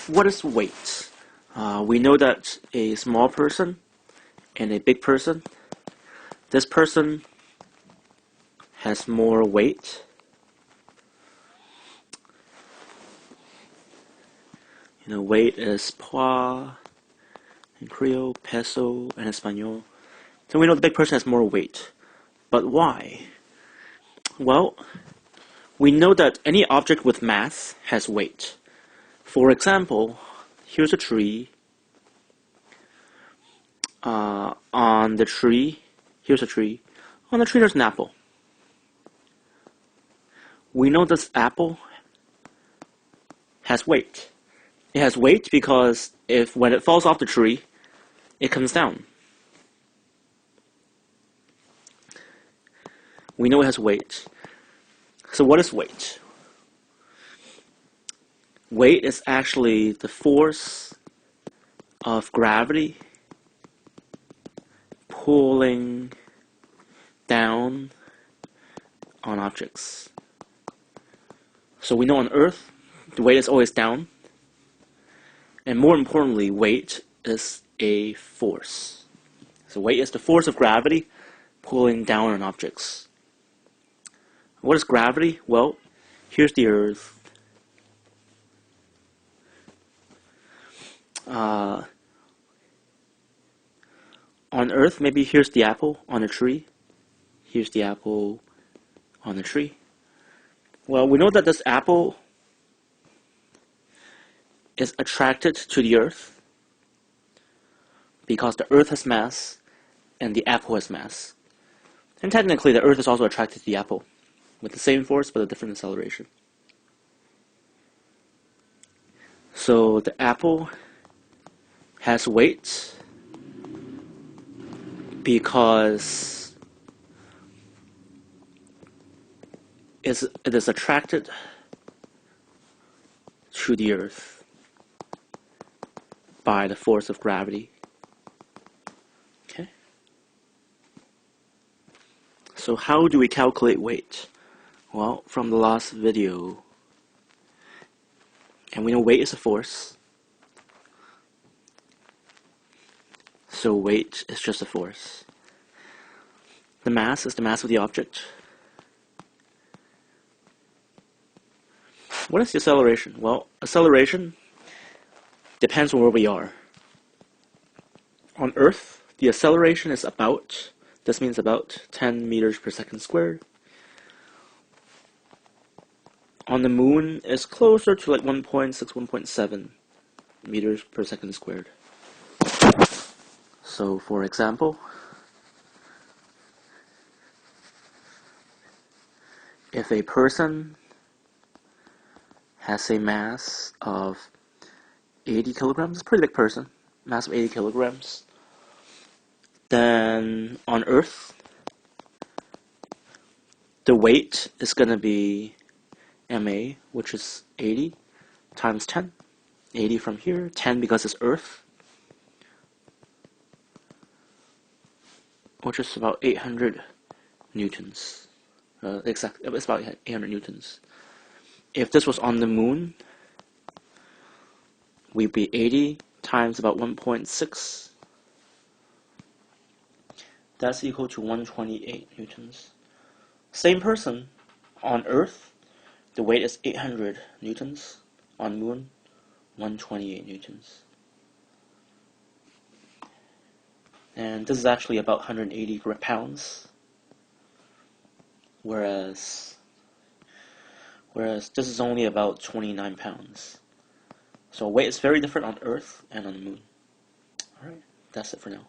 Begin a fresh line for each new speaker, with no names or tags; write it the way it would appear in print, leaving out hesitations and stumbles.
What is weight? We know that a small person and a big person, this person has more weight. Weight is poids in Creole, peso in Espanol. So we know the big person has more weight. But why? Well, we know that any object with mass has weight. For example, here's a tree. On the tree, here's a tree. On the tree there's an apple. We know this apple has weight. It has weight because when it falls off the tree, it comes down. We know it has weight. So what is weight? Weight is actually the force of gravity pulling down on objects. So we know on Earth, the weight is always down. And more importantly, weight is a force. So weight is the force of gravity pulling down on objects. What is gravity? Well, here's the Earth. On Earth, maybe here's the apple on a tree. Here's the apple on the tree. Well, we know that this apple is attracted to the Earth because the Earth has mass and the apple has mass. And technically, the Earth is also attracted to the apple with the same force but a different acceleration. So the apple has weight because it is attracted to the Earth by the force of gravity. Okay? So how do we calculate weight? Well, from the last video, and we know weight is a force. So weight is just a force. The mass is the mass of the object. What is the acceleration? Well, acceleration depends on where we are. On Earth, the acceleration is about 10 meters per second squared. On the moon, it's closer to like 1.6, 1.7 meters per second squared. So, for example, if a person has a mass of 80 kilograms, it's a pretty big person, mass of 80 kilograms, then on Earth, the weight is going to be ma, which is 80 times 10. 80 from here, 10 because it's Earth, which is about 800 newtons. Exactly, it's about 800 newtons. If this was on the moon, we'd be 80 times about 1.6. That's equal to 128 newtons. Same person on Earth, the weight is 800 newtons. On Moon, 128 newtons. And this is actually about 180 pounds. Whereas this is only about 29 pounds. So weight is very different on Earth and on the Moon. Alright, that's it for now.